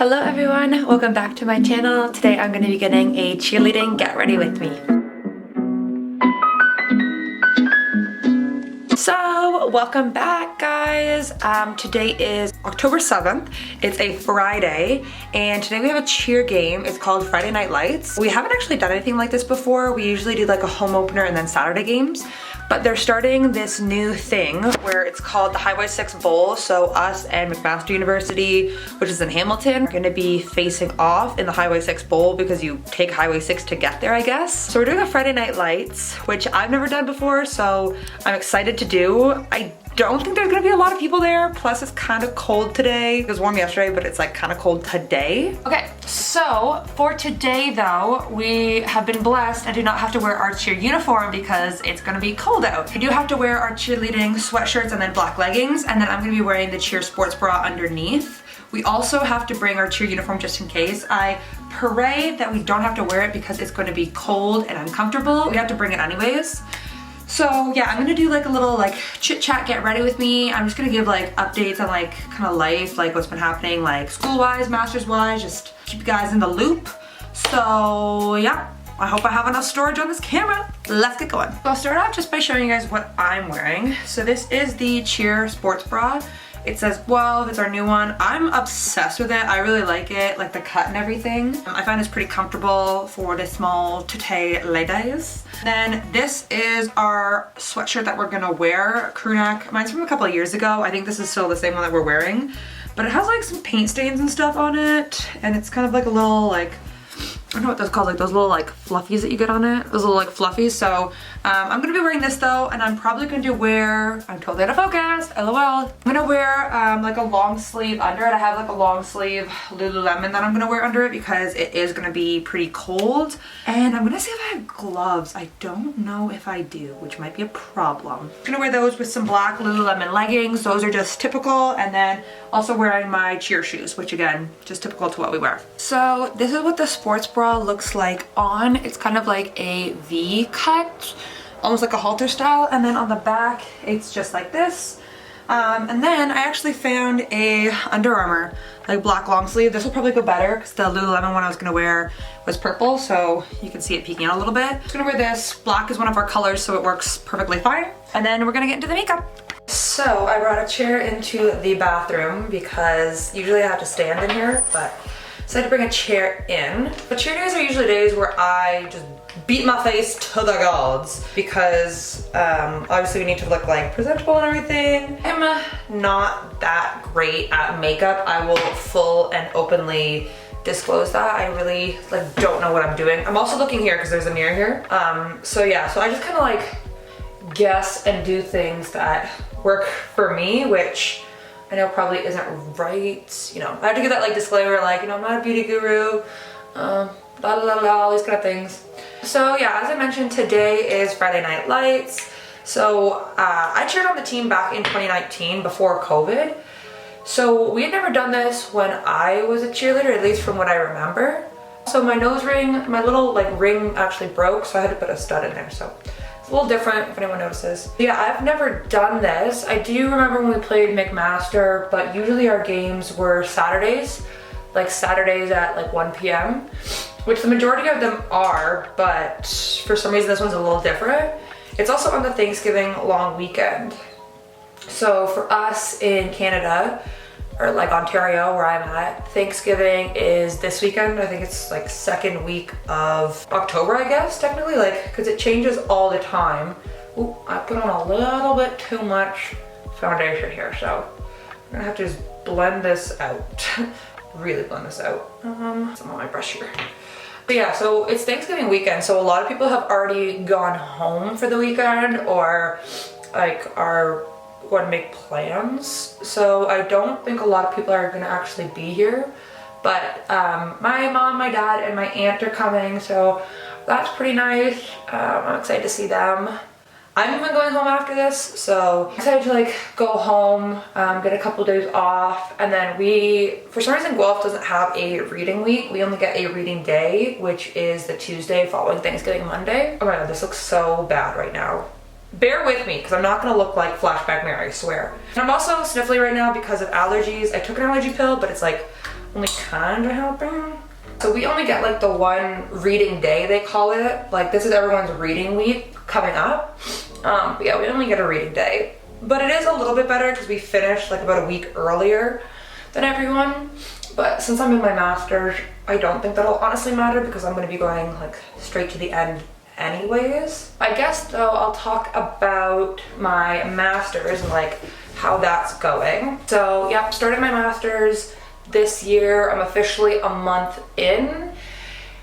Hello everyone, welcome back to my channel. Today I'm going to be getting a cheerleading get ready with me. So welcome back guys. Today is October 7th. It's a Friday and today we have a cheer game. It's called Friday Night Lights. We haven't actually done anything like this before. We usually do like a home opener and then Saturday games. But they're starting this new thing where it's called the Highway 6 Bowl. So us and McMaster University, which is in Hamilton, are gonna be facing off in the Highway 6 Bowl because you take Highway 6 to get there, I guess. So we're doing a Friday Night Lights, which I've never done before, so I'm excited to do. I don't think there's gonna be a lot of people there, plus it's kind of cold today. It was warm yesterday, but it's like kind of cold today. Okay, so for today though, we have been blessed and do not have to wear our cheer uniform because it's gonna be cold out. We do have to wear our cheerleading sweatshirts and then black leggings, and then I'm gonna be wearing the cheer sports bra underneath. We also have to bring our cheer uniform just in case. I pray that we don't have to wear it because it's gonna be cold and uncomfortable. We have to bring it anyways. So yeah, I'm gonna do like a little like chit chat, get ready with me. I'm just gonna give like updates on like kind of life, like what's been happening like school-wise, masters-wise, just keep you guys in the loop. So yeah, I hope I have enough storage on this camera. Let's get going. So I'll start off just by showing you guys what I'm wearing. So this is the cheer sports bra. It says 12, it's our new one. I'm obsessed with it. I really like it, like the cut and everything. I find it's pretty comfortable for the small tete ladies. Then this is our sweatshirt that we're gonna wear, crew neck. Mine's from a couple of years ago. I think this is still the same one that we're wearing, but it has like some paint stains and stuff on it. And it's kind of like a little like, I don't know what those called, like those little like fluffies that you get on it. Those little like fluffies. So I'm gonna be wearing this though, and I'm probably going to wear, I'm totally out of focus, LOL. I'm gonna wear like a long sleeve under it. I have like a long sleeve Lululemon that I'm gonna wear under it because it is gonna be pretty cold. And I'm gonna see if I have gloves. I don't know if I do, which might be a problem. I'm gonna wear those with some black Lululemon leggings. Those are just typical. And then also wearing my cheer shoes, which again, just typical to what we wear. So this is what the sports bra looks like on. It's kind of like a V cut, almost like a halter style, and then on the back it's just like this. And then I actually found a Under Armour like black long sleeve. This will probably go better because the Lululemon one I was gonna wear was purple, so you can see it peeking out a little bit. I'm just gonna wear this. Black is one of our colors, so it works perfectly fine. And then we're gonna get into the makeup. So I brought a chair into the bathroom because usually I have to stand in here, but so I had to bring a chair in. But cheer days are usually days where I just beat my face to the gods because obviously we need to look like presentable and everything. I'm not that great at makeup. I will full and openly disclose that. I really like don't know what I'm doing. I'm also looking here because there's a mirror here. So yeah, so I just kind of like guess and do things that work for me, which I know probably isn't right. You know, I have to give that like disclaimer, like, you know, I'm not a beauty guru, blah, blah, blah, all these kind of things. So yeah, as I mentioned, today is Friday Night Lights. So I cheered on the team back in 2019 before COVID. So we had never done this when I was a cheerleader, at least from what I remember. So my nose ring, my little like ring actually broke, so I had to put a stud in there. So a little different if anyone notices. Yeah, I've never done this. I do remember when we played McMaster, but usually our games were Saturdays, like Saturdays at like 1 p.m., which the majority of them are, but for some reason this one's a little different. It's also on the Thanksgiving long weekend. So for us in Canada, or like Ontario where I'm at, Thanksgiving is this weekend. I think it's like second week of October, I guess, technically, like, because it changes all the time. Ooh, I put on a little bit too much foundation here, so I'm gonna have to just blend this out. Really blend this out. Some on my brush here. But yeah, so it's Thanksgiving weekend, so a lot of people have already gone home for the weekend or like are going to make plans. So I don't think a lot of people are going to actually be here, but my mom, my dad, and my aunt are coming, so that's pretty nice. I'm excited to see them. I'm even going home after this, so I'm excited to like go home, get a couple days off, and then for some reason Guelph doesn't have a reading week. We only get a reading day, which is the Tuesday following Thanksgiving Monday. Oh my god, this looks so bad right now. Bear with me, because I'm not going to look like Flashback Mary, I swear. And I'm also sniffly right now because of allergies. I took an allergy pill, but it's like only kind of helping. So we only get like the one reading day, they call it. Like this is everyone's reading week coming up. But yeah, we only get a reading day. But it is a little bit better because we finished like about a week earlier than everyone. But since I'm in my master's, I don't think that'll honestly matter because I'm going to be going like straight to the end anyways. I guess though I'll talk about my master's and like how that's going. So yep, started my master's this year. I'm officially a month in.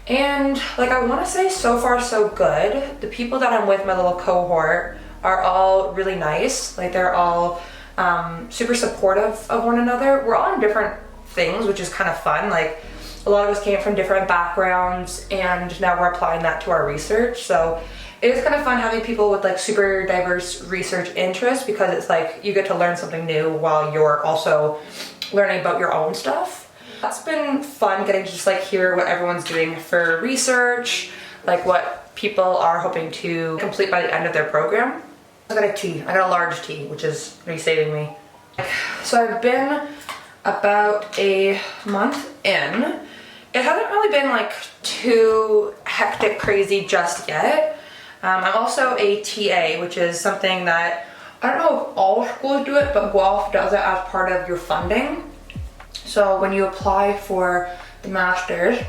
And like I want to say so far so good. The people that I'm with, my little cohort, are all really nice. Like they're all super supportive of one another. We're all in different things, which is kind of fun. Like a lot of us came from different backgrounds and now we're applying that to our research. So it is kind of fun having people with like super diverse research interests because it's like you get to learn something new while you're also learning about your own stuff. That's been fun getting to just like hear what everyone's doing for research, like what people are hoping to complete by the end of their program. I got a tea. I got a large tea, which is really saving me. So I've been about a month in. It hasn't really been like too hectic crazy just yet. I'm also a TA, which is something that I don't know if all schools do it, but Guelph does it as part of your funding. So when you apply for the master's,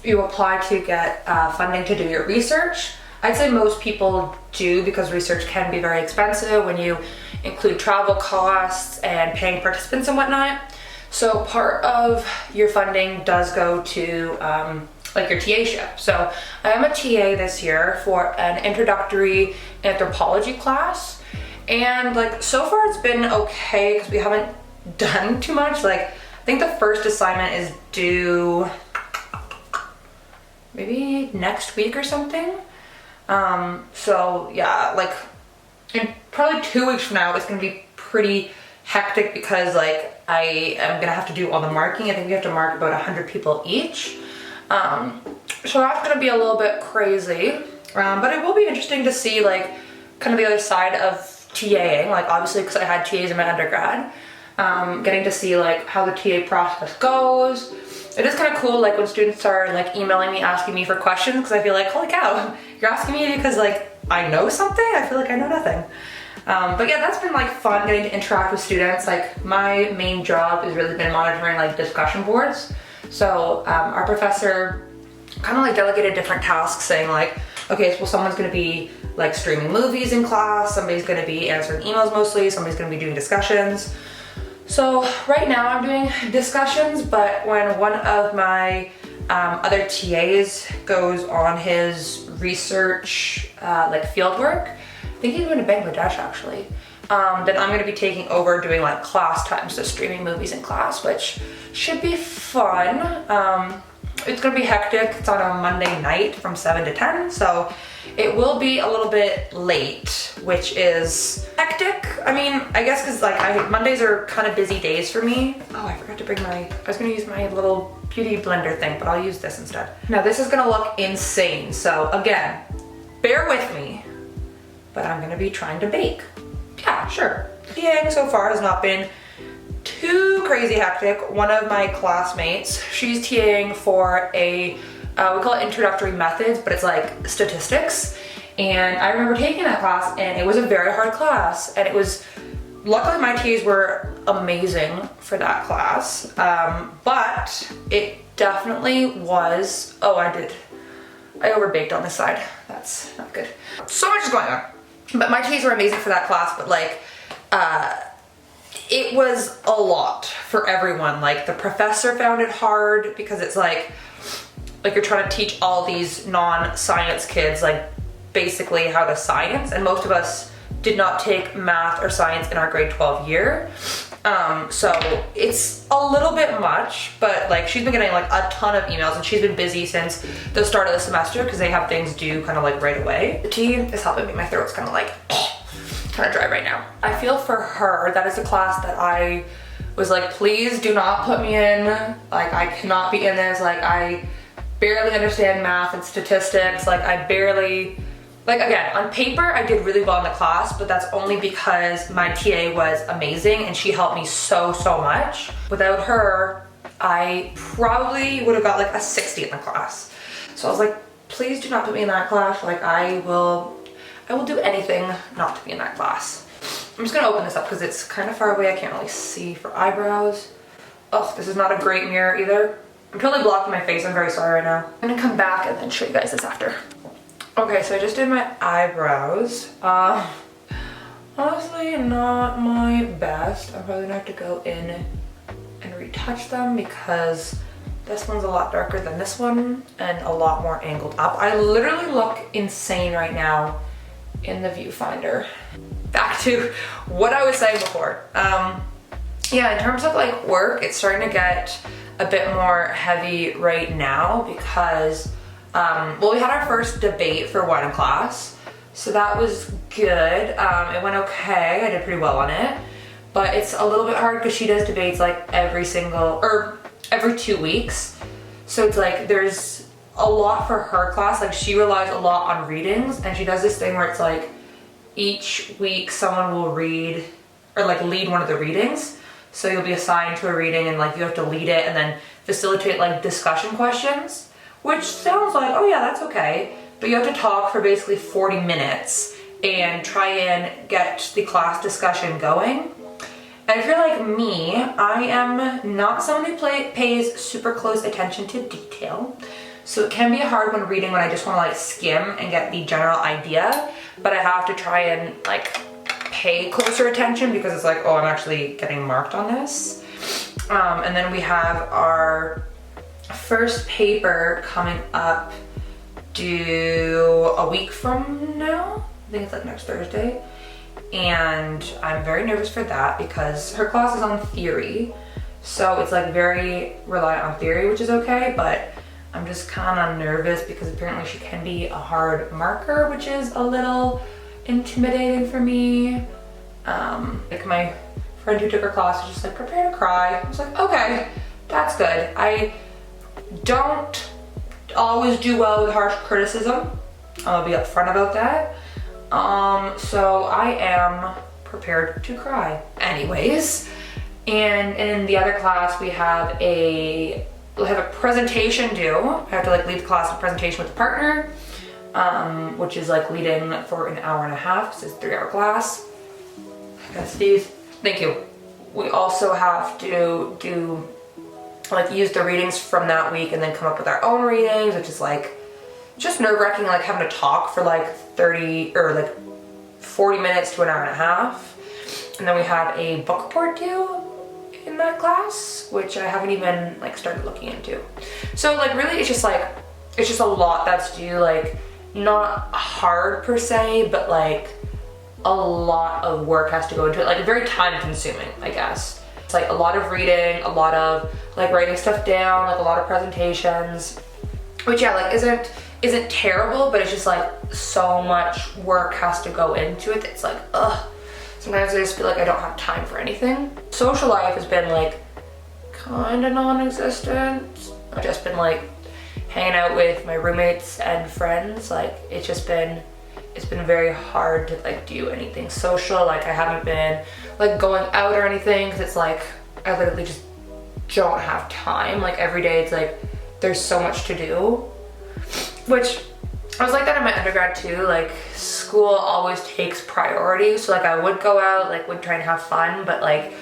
you apply to get funding to do your research. I'd say most people do because research can be very expensive when you include travel costs and paying participants and whatnot. So part of your funding does go to like your TA-ship. So I am a TA this year for an introductory anthropology class. And like so far it's been okay because we haven't done too much. Like I think the first assignment is due maybe next week or something. So yeah, like in probably 2 weeks from now, it's gonna be pretty hectic because like I am gonna have to do all the marking. I think we have to mark about 100 people each. So that's gonna be a little bit crazy, but it will be interesting to see like kind of the other side of TAing, like obviously because I had TAs in my undergrad, getting to see like how the TA process goes. It is kind of cool like when students are like emailing me asking me for questions because I feel like holy cow, you're asking me because like I know something? I feel like I know nothing. But yeah, that's been like fun getting to interact with students. Like my main job has really been monitoring like discussion boards. So our professor kind of like delegated different tasks saying like, okay, so someone's gonna be like streaming movies in class, somebody's gonna be answering emails mostly, somebody's gonna be doing discussions. So right now I'm doing discussions, but when one of my other TAs goes on his research like field work, I think he's going to Bangladesh actually, then I'm going to be taking over doing like class time, so streaming movies in class, which should be fun. It's going to be hectic. It's on a Monday night from 7 to 10, so it will be a little bit late, which is hectic. I mean, I guess because like Mondays are kind of busy days for me. Oh, I forgot to bring I was going to use my little beauty blender thing, but I'll use this instead. Now this is going to look insane, so again, bear with me, but I'm going to be trying to bake. Yeah, sure. TAing so far has not been too crazy hectic. One of my classmates, she's TAing for a, we call it introductory methods, but it's like statistics. And I remember taking that class and it was a very hard class. And it was, luckily my TAs were amazing for that class. But it definitely was, oh, I overbaked on this side. That's not good. So much is going on. But my TAs were amazing for that class, but like, it was a lot for everyone. Like the professor found it hard because it's like you're trying to teach all these non-science kids like basically how to science, and most of us did not take math or science in our grade 12 year. So it's a little bit much, but like she's been getting like a ton of emails and she's been busy since the start of the semester because they have things due kind of like right away. The tea is helping me. My throat's kind of like kind of dry right now. I feel for her. That is a class that I was like, please do not put me in. Like I cannot be in this. Like I barely understand math and statistics. Like I barely, like again, on paper I did really well in the class, but that's only because my TA was amazing and she helped me so much. Without her, I probably would have got like a 60 in the class. So I was like, please do not put me in that class. Like I will do anything not to be in that class. I'm just gonna open this up because it's kind of far away. I can't really see for eyebrows. Oh, this is not a great mirror either. I'm totally blocking my face. I'm very sorry right now. I'm gonna come back and then show you guys this after. Okay, so I just did my eyebrows. Honestly, not my best. I'm probably gonna have to go in and retouch them because this one's a lot darker than this one and a lot more angled up. I literally look insane right now in the viewfinder. Back to what I was saying before. Yeah, in terms of like work, it's starting to get a bit more heavy right now because, well, we had our first debate for one class. So that was good. It went okay. I did pretty well on it. But it's a little bit hard because she does debates like every 2 weeks. So it's like there's a lot for her class. Like she relies a lot on readings, and she does this thing where it's like each week someone will read or like lead one of the readings. So you'll be assigned to a reading and like you have to lead it and then facilitate like discussion questions, which sounds like, oh yeah, that's okay. But you have to talk for basically 40 minutes and try and get the class discussion going. And if you're like me, I am not someone who pays super close attention to detail. So it can be hard when reading when I just want to like skim and get the general idea, but I have to try and like pay closer attention because it's like, oh, I'm actually getting marked on this. And then we have our first paper coming up due a week from now. I think it's like next Thursday. And I'm very nervous for that because her class is on theory. So it's like very reliant on theory, which is okay, but I'm just kind of nervous because apparently she can be a hard marker, which is a little intimidating for me. Like my friend who took her class was just like, prepare to cry. I was like, okay, that's good. I don't always do well with harsh criticism. I'll be upfront about that. So I am prepared to cry. Anyways, and in the other class we have a presentation due. I have to like lead the class in a presentation with a partner, which is like leading for an hour and a half because it's a 3-hour class. That's these. Thank you. We also have to do like use the readings from that week and then come up with our own readings, which is like just nerve-wracking, like having to talk for like 30 or like 40 minutes to an hour and a half. And then we have a book report due in that class, which I haven't even like started looking into. So like really it's just a lot that's due, like not hard per se, but like a lot of work has to go into it, like very time consuming, I guess. It's like a lot of reading, a lot of like writing stuff down, like a lot of presentations, which yeah, like isn't terrible, but it's just like so much work has to go into it. It's like, ugh. Sometimes I just feel like I don't have time for anything. Social life has been like kind of non-existent. I've just been like hanging out with my roommates and friends. Like it's been very hard to like do anything social. Like I haven't been like going out or anything because it's like I literally just don't have time. Like every day it's like there's so much to do, which I was like that in my undergrad too. Like school always takes priority, so like I would go out, like would try and have fun, but like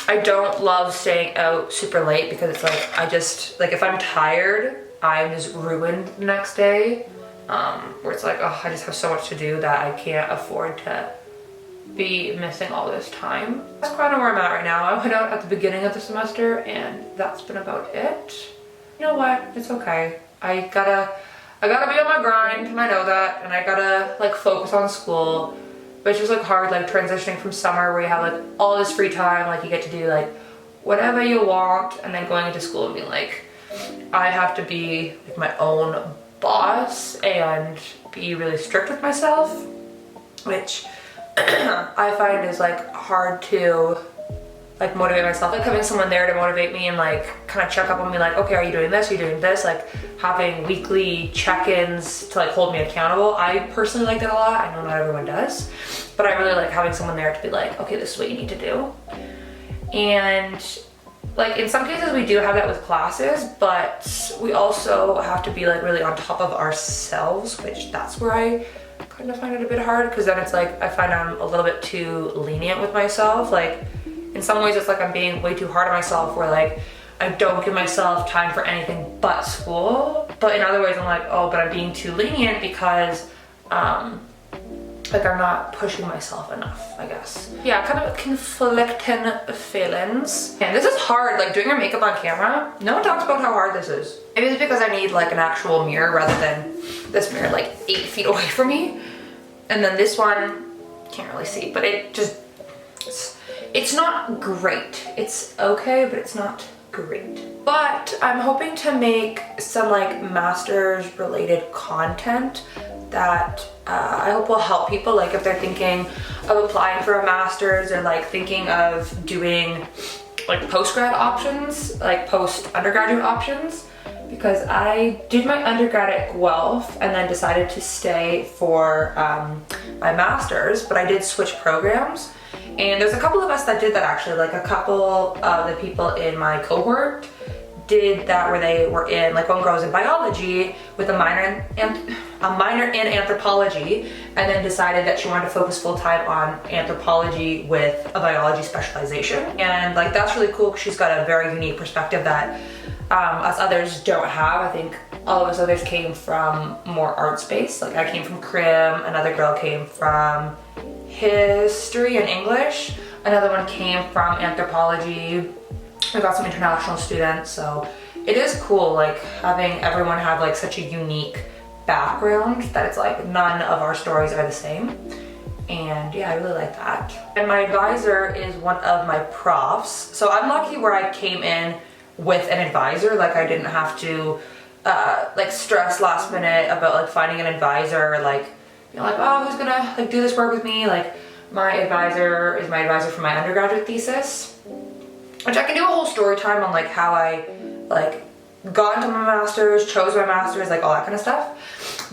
I don't love staying out super late because it's like I just like if I'm tired I'm just ruined the next day, where it's like, oh, I just have so much to do that I can't afford to be missing all this time. That's kind of where I'm at right now. I went out at the beginning of the semester and that's been about it. You know what, it's okay. I gotta be on my grind and I know that, and I gotta like focus on school. But it's just like hard like transitioning from summer where you have like all this free time, like you get to do like whatever you want, and then going into school and being like, I have to be like my own boss and be really strict with myself, which I find is like hard to like motivate myself, like having someone there to motivate me and like kind of check up on me, like, okay, are you doing this, are you doing this, like having weekly check-ins to like hold me accountable. I personally like that a lot. I know not everyone does, but I really like having someone there to be like, okay, this is what you need to do. And like in some cases we do have that with classes, but we also have to be like really on top of ourselves, which that's where I kind of find it a bit hard, because then it's like I find I'm a little bit too lenient with myself. Like in some ways it's like I'm being way too hard on myself, where like I don't give myself time for anything but school. But in other ways I'm like, oh, but I'm being too lenient because like I'm not pushing myself enough, I guess. Yeah, kind of conflicting feelings. And this is hard, like doing your makeup on camera. No one talks about how hard this is. Maybe it's because I need like an actual mirror rather than this mirror like 8 feet away from me. And then this one, can't really see, but it just, it's not great. It's okay, but it's not great. But I'm hoping to make some like master's related content that I hope will help people, like if they're thinking of applying for a master's, or like thinking of doing like post-grad options, like post-undergraduate options, because I did my undergrad at Guelph and then decided to stay for my master's, but I did switch programs. And there's a couple of us that did that actually, like a couple of the people in my cohort did that, where they were in, like one girl was in biology with a minor in anthropology, and then decided that she wanted to focus full time on anthropology with a biology specialization. And like that's really cool because she's got a very unique perspective that us others don't have. I think all of us others came from more art space. Like I came from crim, another girl came from history and English, another one came from anthropology. We got some international students, so it is cool like having everyone have like such a unique background that it's like none of our stories are the same. And yeah, I really like that. And my advisor is one of my profs, so I'm lucky where I came in with an advisor. Like I didn't have to like stress last minute about like finding an advisor, like you know, like, oh, who's gonna like do this work with me. Like my advisor is my advisor for my undergraduate thesis, which I can do a whole story time on like how I like got into my master's, chose my master's, like all that kind of stuff.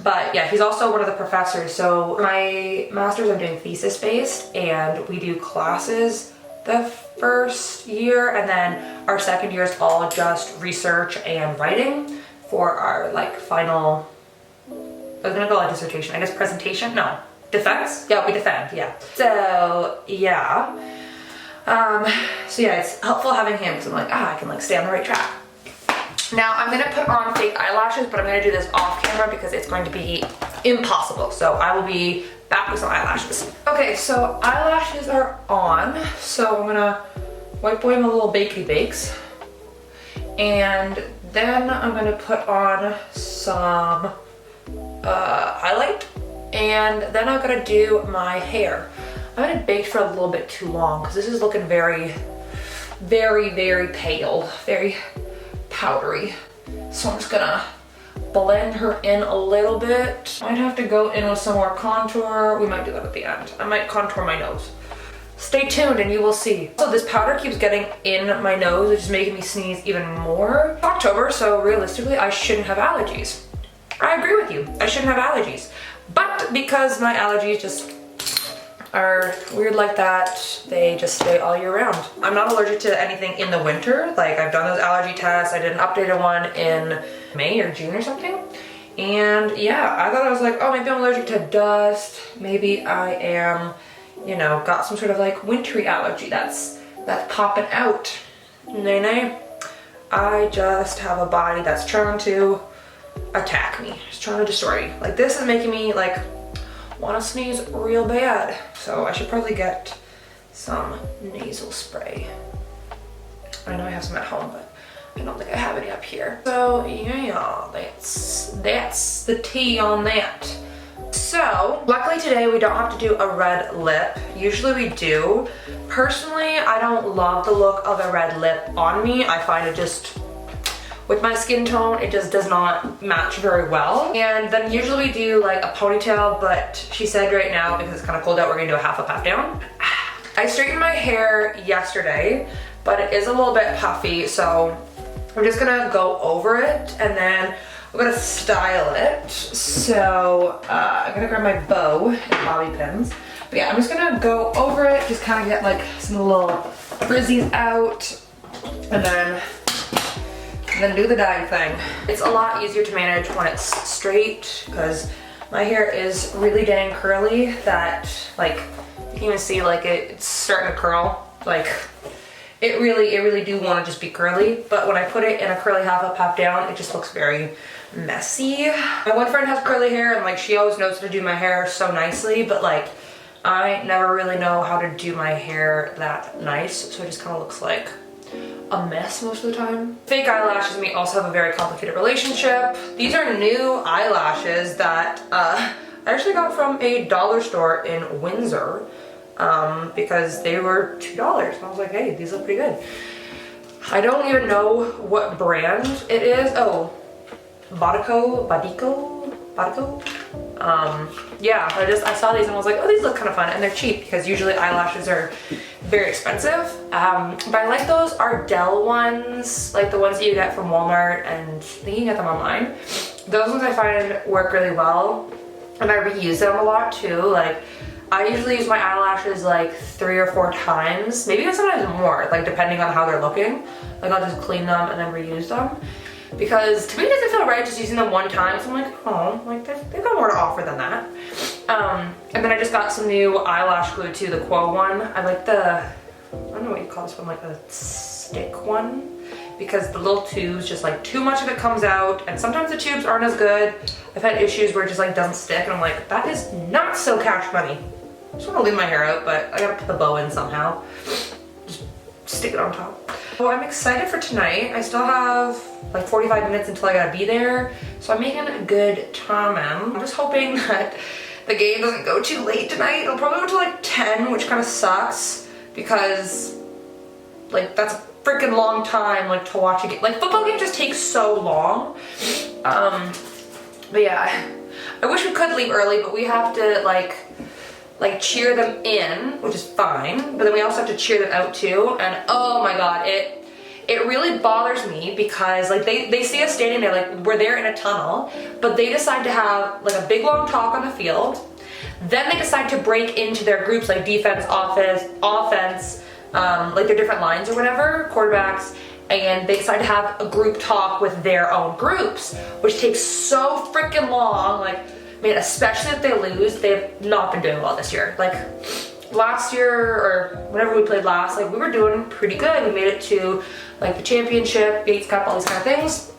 But yeah, he's also one of the professors. So my master's I'm doing thesis based, and we do classes the first year, and then our second year is all just research and writing for our like final, I was gonna call it dissertation, I guess presentation, no, defense? Yeah, we defend, yeah. So yeah, so yeah, it's helpful having him because I'm like, I can like stay on the right track. Now I'm gonna put on fake eyelashes, but I'm gonna do this off camera because it's going to be impossible. So I will be back with some eyelashes. Okay, so eyelashes are on. So I'm gonna wipe away my little bakey bakes. And then I'm gonna put on some highlight. And then I'm gonna do my hair. I haven't baked for a little bit too long because this is looking very, very, very pale, very powdery. So I'm just gonna blend her in a little bit. Might have to go in with some more contour. We might do that at the end. I might contour my nose. Stay tuned and you will see. So this powder keeps getting in my nose, which is making me sneeze even more. It's October, so realistically I shouldn't have allergies. I agree with you, I shouldn't have allergies. But because my allergies just are weird like that, they just stay all year round. I'm not allergic to anything in the winter. Like I've done those allergy tests. I did an updated one in May or June or something. And yeah, I thought I was like, oh, maybe I'm allergic to dust. Maybe I am, you know, got some sort of like wintry allergy that's popping out. Nay. I just have a body that's trying to attack me. It's trying to destroy me. Like this is making me like want to sneeze real bad. So I should probably get some nasal spray. I know I have some at home, but I don't think I have any up here. So yeah, that's the tea on that. So luckily today we don't have to do a red lip. Usually we do. Personally, I don't love the look of a red lip on me. I find it just, with my skin tone, it just does not match very well. And then usually we do like a ponytail, but she said right now, because it's kind of cold out, we're gonna do a half up, half down. I straightened my hair yesterday, but it is a little bit puffy, so I'm just gonna go over it and then we're gonna style it. So I'm gonna grab my bow and bobby pins. But yeah, I'm just gonna go over it, just kind of get like some little frizzies out. and then do the dye thing. It's a lot easier to manage when it's straight because my hair is really dang curly that like you can even see like it's starting to curl. Like it really do want to just be curly, but when I put it in a curly half up, half down, it just looks very messy. My one friend has curly hair and like she always knows how to do my hair so nicely, but like I never really know how to do my hair that nice, so it just kind of looks like a mess most of the time. Fake eyelashes and me also have a very complicated relationship. These are new eyelashes that I actually got from a dollar store in Windsor because they were $2 and I was like, hey, these look pretty good. I don't even know what brand it is. Oh, Bodico. Yeah, I saw these and I was like, oh, these look kind of fun, and they're cheap because usually eyelashes are very expensive. But I like those Ardell ones, like the ones that you get from Walmart, and I think you can get them online. Those ones I find work really well, and I reuse them a lot too. Like I usually use my eyelashes like 3 or 4 times, maybe even sometimes more, like depending on how they're looking. Like I'll just clean them and then reuse them. Because to me it doesn't feel right just using them one time, so I'm like, oh, like they've got more to offer than that. And then I just got some new eyelash glue too, the Quo one. I like the, I don't know what you call this one, like a stick one, because the little tubes, just like too much of it comes out, and sometimes the tubes aren't as good. I've had issues where it just like doesn't stick, and I'm like, that is not so cash money. I just want to leave my hair out, but I gotta put the bow in somehow. Just stick it on top. So I'm excited for tonight. I still have like 45 minutes until I gotta be there, so I'm making a good time. I'm just hoping that the game doesn't go too late tonight. It'll probably go to like 10, which kind of sucks because like that's a freaking long time like to watch a game. Like football games just take so long. But yeah, I wish we could leave early, but we have to like cheer them in, which is fine, but then we also have to cheer them out too, and oh my god, it really bothers me because like they see us standing there, like we're there in a tunnel, but they decide to have like a big long talk on the field, then they decide to break into their groups, like defense, offense, like their different lines or whatever, quarterbacks, and they decide to have a group talk with their own groups, which takes so freaking long. Like, man, especially if they lose, they've not been doing well this year. Like last year or whenever we played last, like we were doing pretty good. We made it to like the championship, Yates Cup, all these kind of things.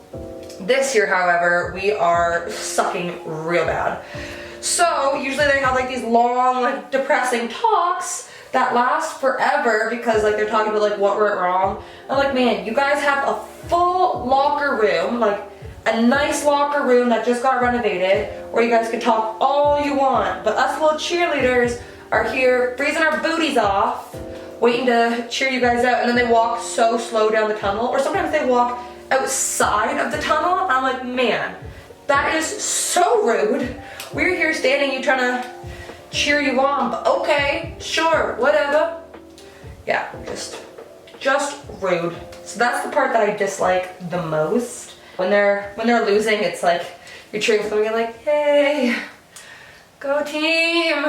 This year, however, we are sucking real bad. So usually they have like these long, like depressing talks that last forever because like they're talking about like what went wrong. I'm like, man, you guys have a full locker room, like a nice locker room that just got renovated where you guys can talk all you want, but us little cheerleaders are here freezing our booties off waiting to cheer you guys out, and then they walk so slow down the tunnel, or sometimes they walk outside of the tunnel. I'm like, man, that is so rude. We're here standing, you trying to cheer you on, but okay, sure, whatever. Yeah, just rude. So that's the part that I dislike the most. When they're losing, it's like you're cheering for them, you're like, hey, go team,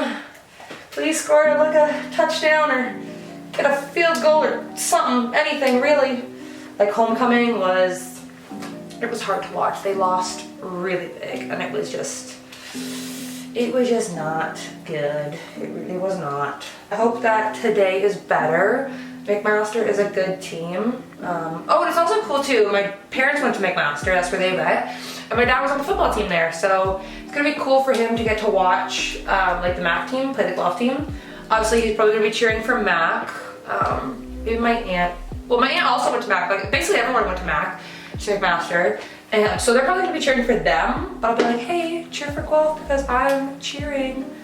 please score like a touchdown or get a field goal or something, anything really. Like homecoming it was hard to watch. They lost really big and it was just not good. It really was not. I hope that today is better. McMaster is a good team. Oh, and it's also cool too. My parents went to McMaster, that's where they met. And my dad was on the football team there, so it's gonna be cool for him to get to watch like the Mac team, play the golf team. Obviously, he's probably gonna be cheering for Mac. Maybe my aunt. Well, my aunt also went to Mac. Like basically everyone went to Mac, to McMaster. And so they're probably gonna be cheering for them, but I'll be like, hey, cheer for Guelph because I'm cheering.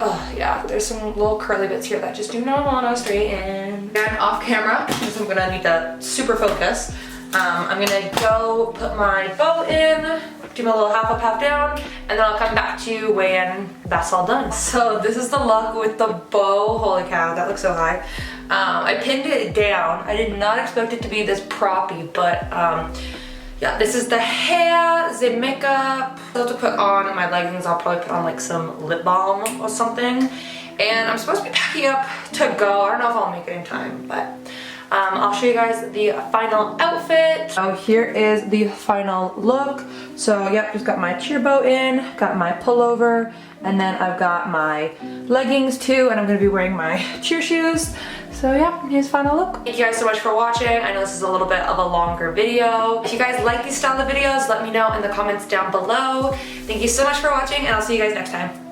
Oh yeah, there's some little curly bits here that just do not want to straighten. And off camera, because I'm gonna need to super focus, I'm gonna go put my bow in, do my little half up, half down, and then I'll come back to you when that's all done. So this is the look with the bow. Holy cow, that looks so high. I pinned it down. I did not expect it to be this proppy, but yeah, this is the hair, the makeup. I'll have to put on my leggings. I'll probably put on like some lip balm or something. And I'm supposed to be packing up to go. I don't know if I'll make it in time, but I'll show you guys the final outfit. So here is the final look. So yep, just got my cheer bow in, got my pullover, and then I've got my leggings too, and I'm gonna be wearing my cheer shoes. So yeah, here's the final look. Thank you guys so much for watching. I know this is a little bit of a longer video. If you guys like these style of videos, let me know in the comments down below. Thank you so much for watching, and I'll see you guys next time.